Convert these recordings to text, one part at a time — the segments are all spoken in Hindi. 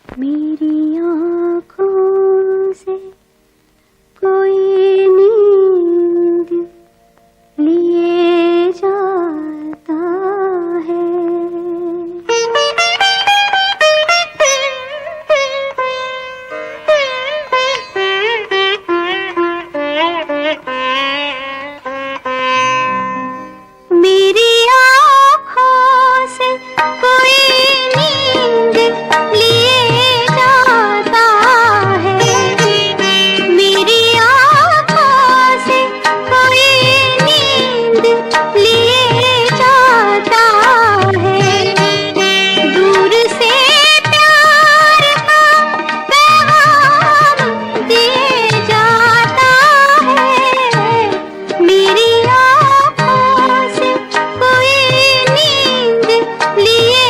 मेरी आँखों से कोई नींद लिए जाता है। मेरी आँखों से कोई नींद लिए जाता है। मेरी आँखों से कोई नींद लिए जाता है। दूर से प्यार का पैगाम दिए जाता है। मेरी आँखों से कोई नींद लिए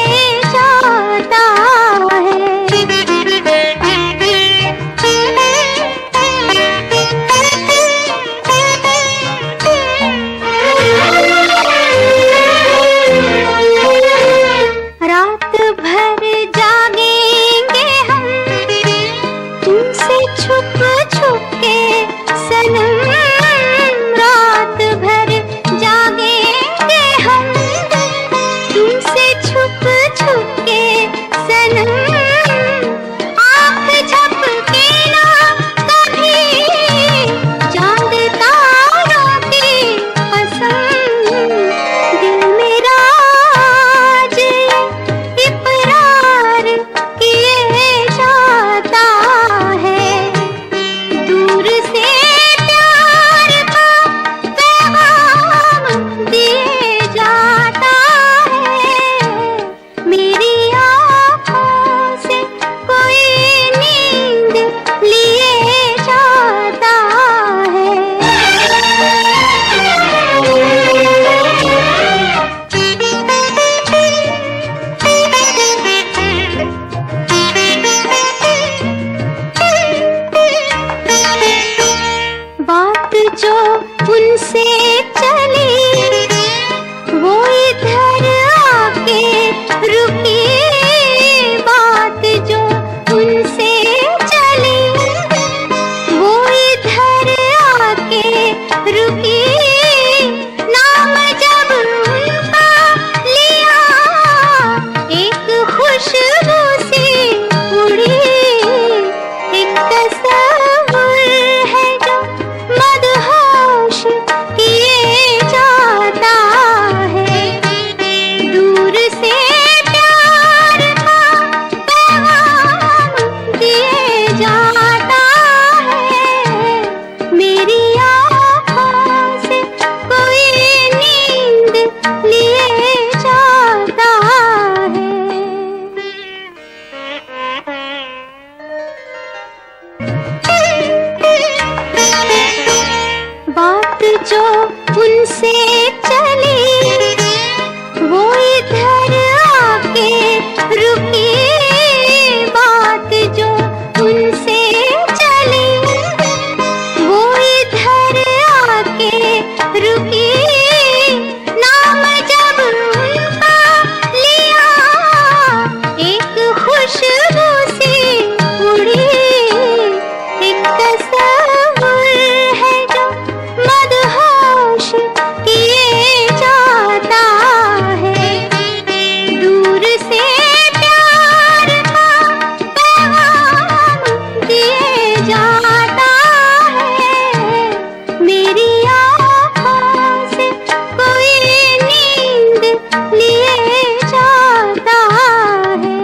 जाता है। रात भर जागेंगे हम तुमसे छुप छुप के सनम। रात भर जागेंगे हम तुमसे छुप छुप के सनम। आँख झपके ना कभी चांद तारों की कसम। दिल मेरा आज इकरार किए जाता है। दूर से प्यार का पैगाम दिए जाता है। मेरी आँखों से कोई नींद लिए जाता है। बात जो उनसे चली वो इधर आके रुकी। बात जो उनसे चली वो इधर आके रुकी। नाम जब उनका लिया एक खुशबू सी उड़ी। एक तस्वीर है जो मदहोश किए जाता है। दूर से प्यार का पैगाम दिए जाता है। मेरी आँखों से कोई नींद लिए जाता है। बात जो उनसे चली वो इधर आके रुकी। बात जो उनसे चली वो इधर आके रुकी। नाम जब उनका लिया एक खुशबू सी उड़ी। एक तस्वीर है जो मदहोश किए जाता है। दूर से प्यार का पैगाम दिए जाता है। मेरी आँखों से कोई नींद लिए जाता है।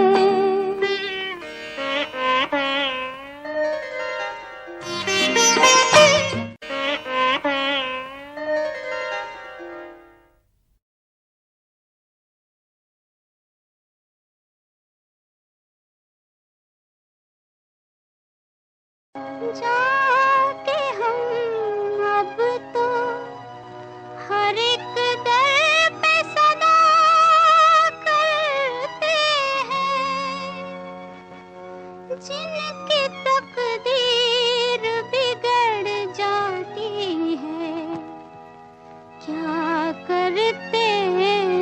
जाके हम अब तो हर एक दर पे सदा करते हैं। जिनकी तकदीर बिगड़ जाती है क्या करते हैं।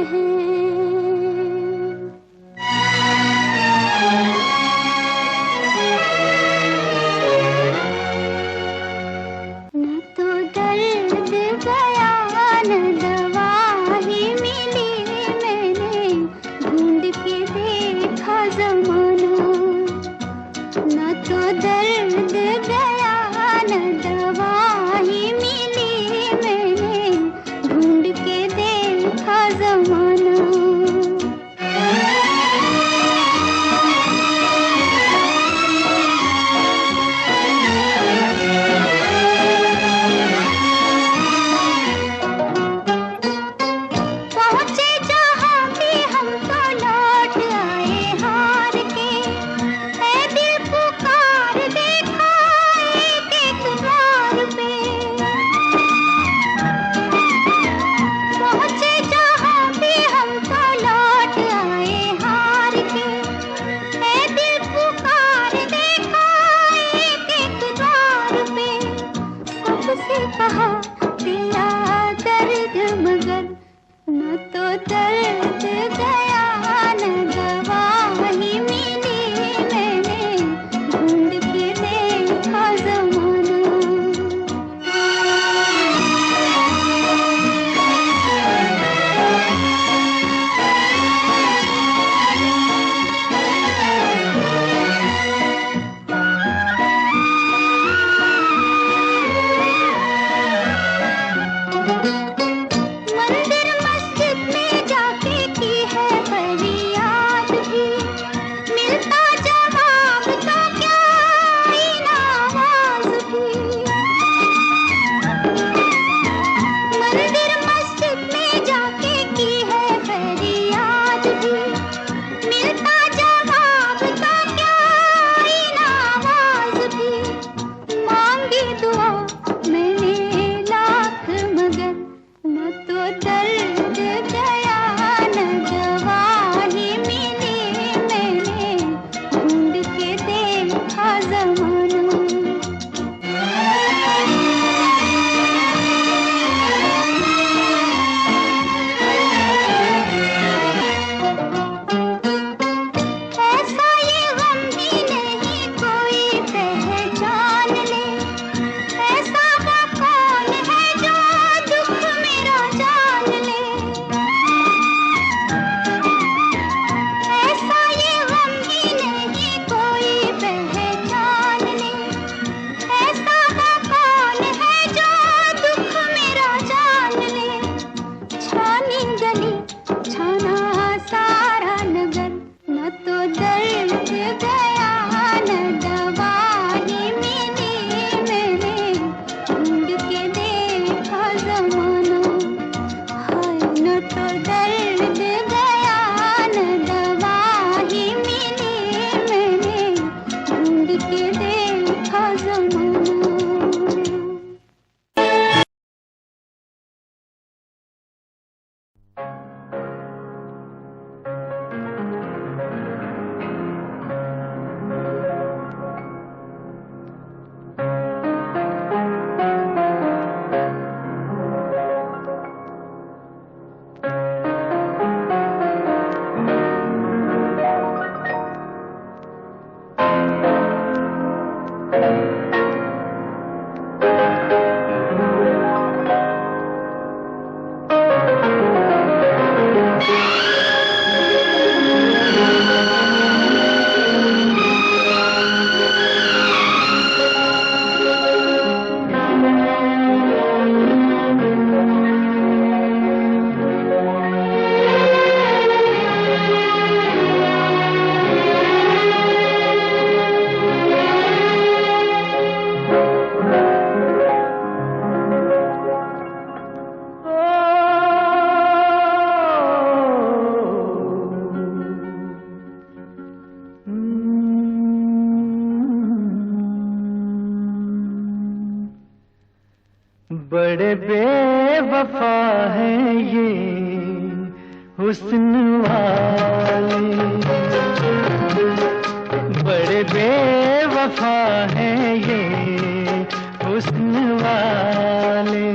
न तो दर्द गया न दवा ही मिली, मैंने ढूंढ के देखा ज़माना। मंदिर मस्जिद में जाके की है फरियाद भी, मिलता जवाब तो क्या इन आवाज़ भी। मंदिर मस्जिद में जाके की है फरियाद भी, मिलता जवाब तो क्या इन आवाज़ भी। मांगी दुआ मैंने लाख मगर न तो दर्द गया न दवा ही मिली, मैंने ढूंढ के देखा ज़माना। ऐसा ये गम भी नहीं कोई पहचान ले, ऐसा वो कौन है जो दुख मेरा जान ले। ऐसा ये गम भी नहीं कोई पहचान ले, ऐसा वो कौन है जो दुख मेरा जान ले। छानी गली छाना सारा नगर, न तो दर्द गया न दवा ही मिली, मैंने ढूंढ के देखा ज़माना। हाय न तो दर्द गया न दवा ही मिली, मैंने ढूंढ के देखा ज़माना। बड़े बेवफा हैं ये हुस्न वाले, बड़े बेवफा हैं ये हुस्न वाले।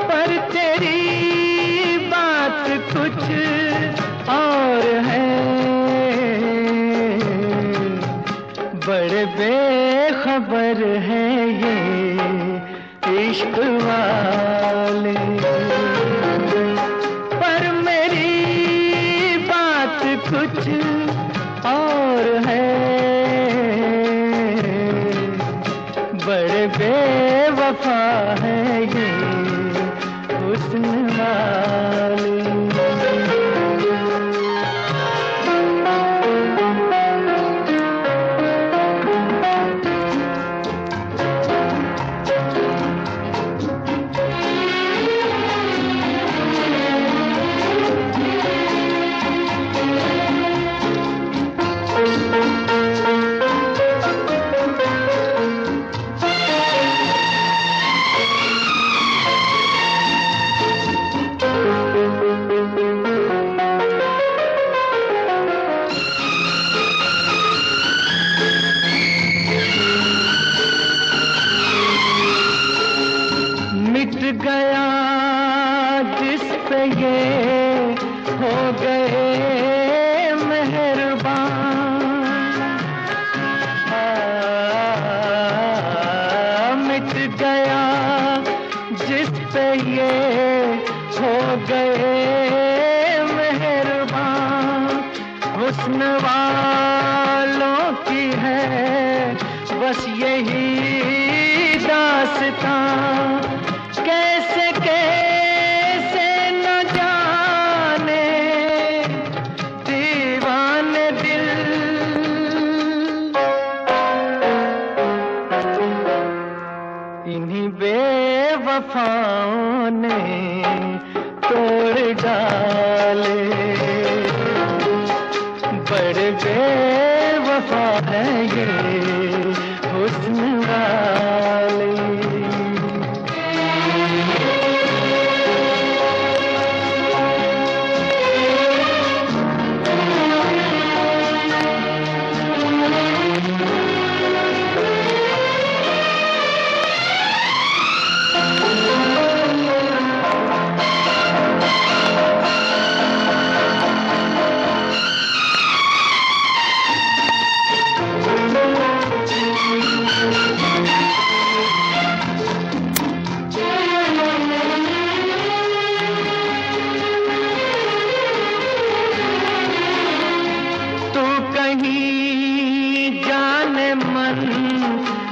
पर तेरी बात कुछ और है, बड़े बेखबर हैं ये इश्क वाले। पर मेरी पे ये हो गए मेहरबान, मिट गया जिस पे ये हो गए मेहरबान। हुस्न वालों की है बस यही दास्तां, कैसे कैसे न जाने दीवाने दिल। इन्हीं बेवफाओं ने तोड़ डाले, बड़े बेवफा है ये हुस्न वाले।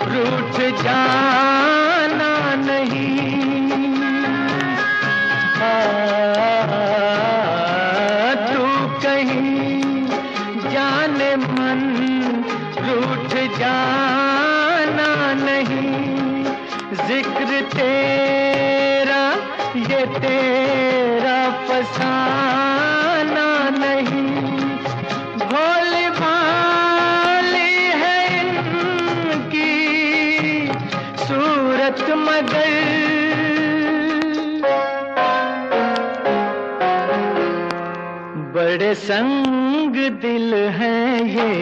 रूठ जाना नहीं, तू कहीं जाने मन रूठ जाना नहीं। जिक्र तेरा ये तेरा फसाना नहीं। भोली भाली है इनकी सूरत मगर बड़े संग दिल हैं ये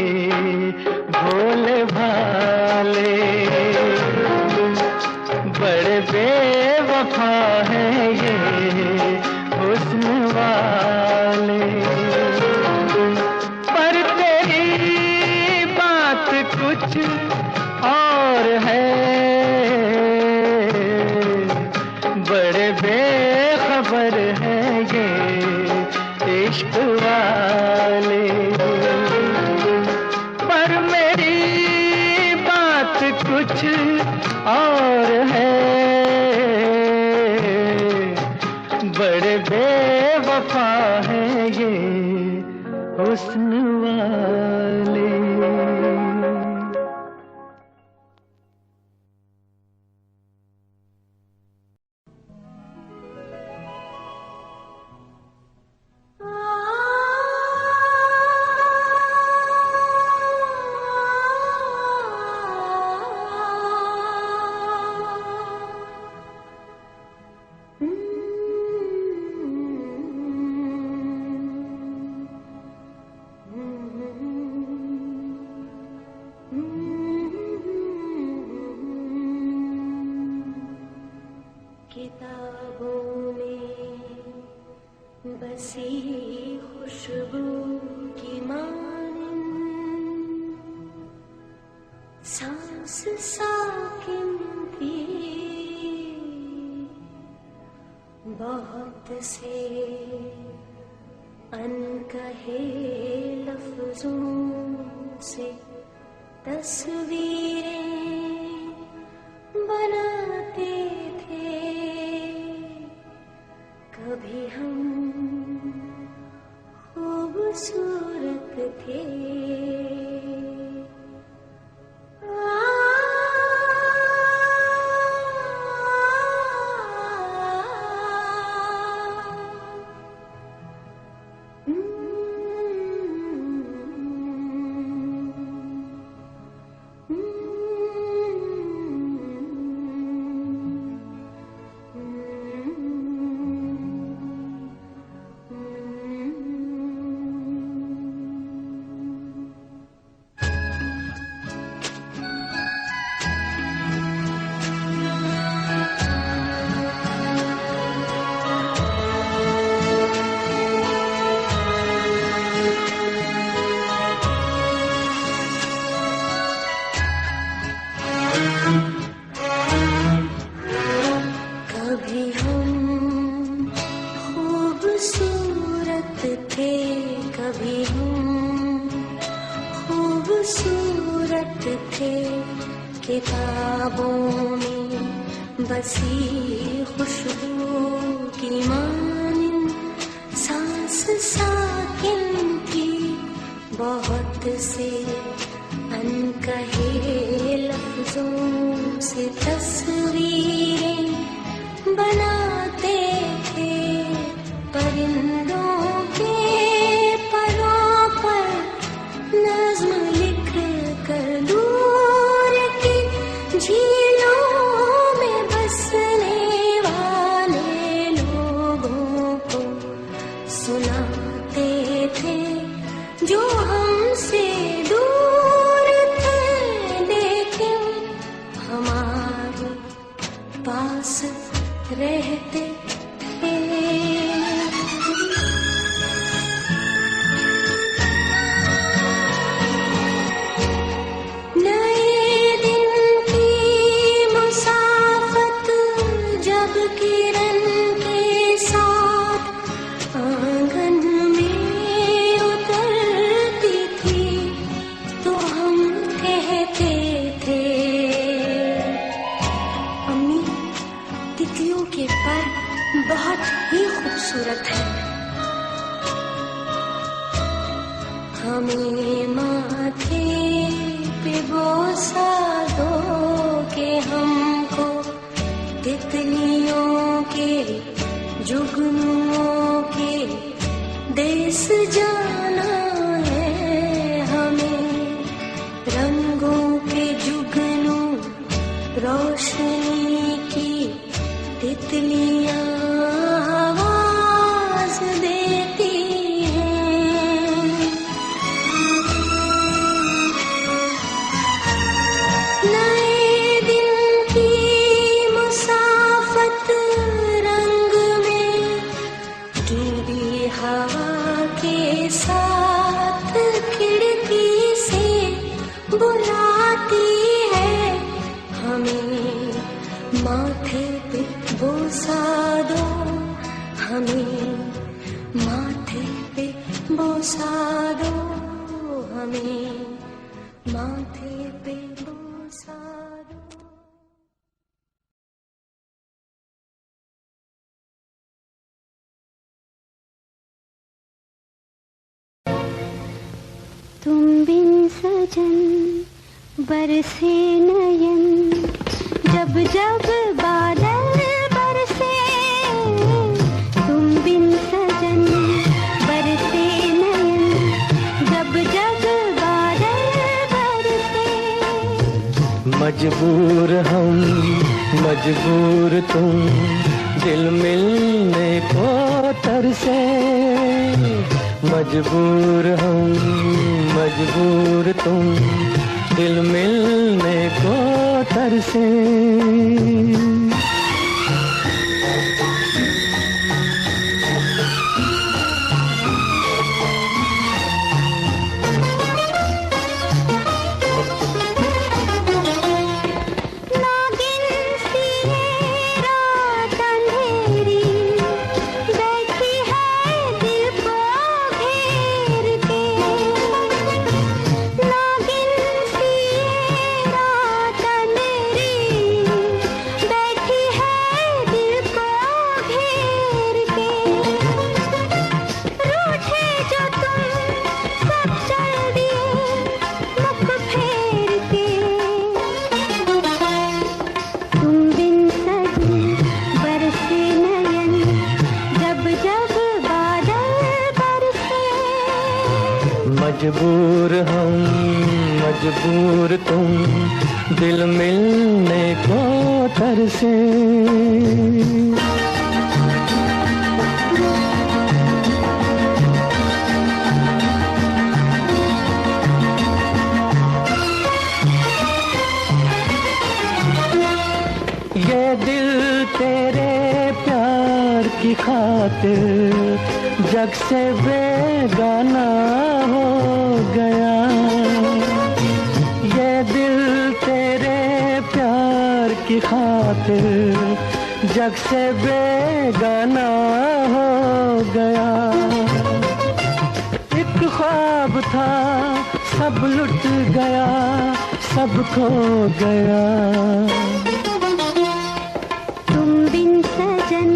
भोले भाले, बड़े बेवफा हैं ये हुस्न वाले। पर तेरी बात कुछ और है, बड़े बेखबर हैं ये इश्क वाले। पर मेरी बात कुछ और है, बड़े बेवफा हैं ये हुस्न वाले। किताबों में बसी खुशबू की मानिंद सांस साकिन थी। बहुत से अनकहे लफ्जों से तस्वीरें बनाते थे। कभी हम खूबसूरत थे। थे कभी हम, खूबसूरत थे किताबों में बसी खुशबू की मानिंद, सांस साकिन थी बहुत से अनकहे लफ्जों से तस्वीरें बनाते थे परिंदों के परों पर नज़्म लिख कर दूर की झीलों में बसने वाले लोगों को सुनाते थे जो हमसे दूर थे लेकिन हमारे पास रहते थे। नए दिन की मुसाफत जब किरण के साथ आंगन में उतरती थी तो हम कहते थे, अम्मी तितलियों के पर बहुत ही खूबसूरत है, हमें माथे पे बोसा दो के हमको तितलियों के जुगनुओं के देश जाना है, हमें रंगों के जुगनू रोशनी की तितलियां आवाज देती हैं। नए दिन की मुसाफत रंग में गीली हवा के साथ खिड़की से बुलाती है, हमें माथे पे बोसा दो, हमें माथे पे बोसा दो, हमें माथे पे बोसा दो। तुम बिन सजन बरसे नयन, जब जब बादल बरसे, तुम बिन सजन बरसे नयन, जब जब बादल बरसे। मजबूर हम मजबूर तुम, दिल मिलने को तरसे। मजबूर हम मजबूर तुम, दिल मिलने को तरसे। मजबूर हम मजबूर तुम, दिल मिलने को तरसे। ये दिल तेरे प्यार की खातिर जग से बेगाना हो गया। ये दिल तेरे प्यार की खातिर जग से बेगाना हो गया। ख्वाब था सब लुट गया, सब खो गया। तुम बिन सजन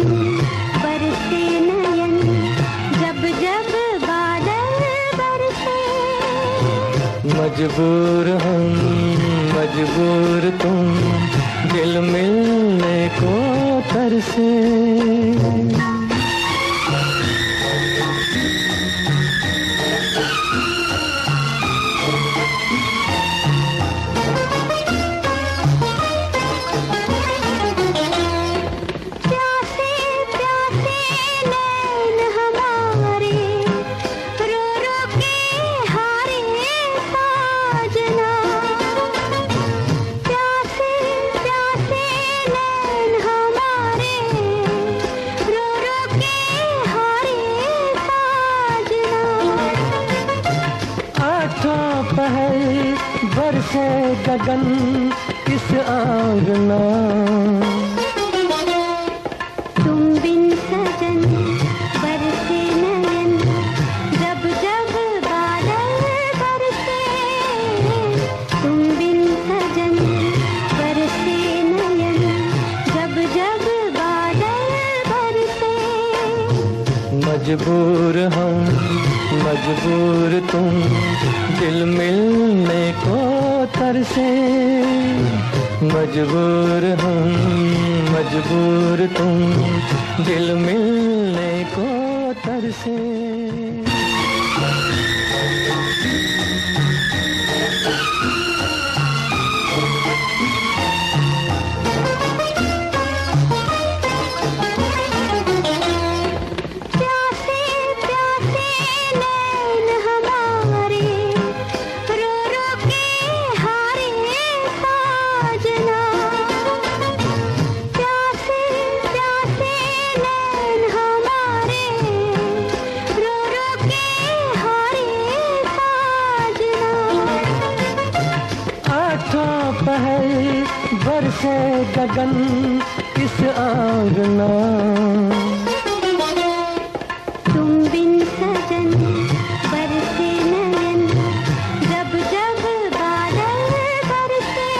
बरसे नयन, जब जब बादल बरसे। मजबूर हम मजबूर तुम, दिल मिलने को तरसे। पहल बरसे गगन इस आंगना। तुम बिन सजन बरसे नयन, जब जब बादल बरसे। तुम बिन सजन बरसे नयन, जब जब बादल बरसे। मजबूर हम मजबूर तुम, दिल मिलने को तरसे। मजबूर हम मजबूर तुम, दिल मिलने को तरसे। पहल बरसे गगन इस आंगना। तुम बिन सजन बरसे नयन, जब जब बादल बरसे।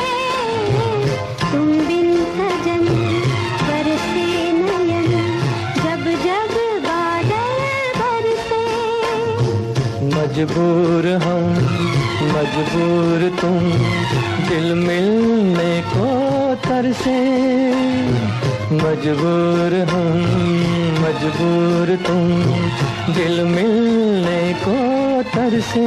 तुम बिन सजन बरसे नयन, जब जब बादल बरसे। मजबूर हम मजबूर तुम, दिल मिलने को तरसे। मजबूर हम मजबूर तुम, दिल मिलने को तरसे।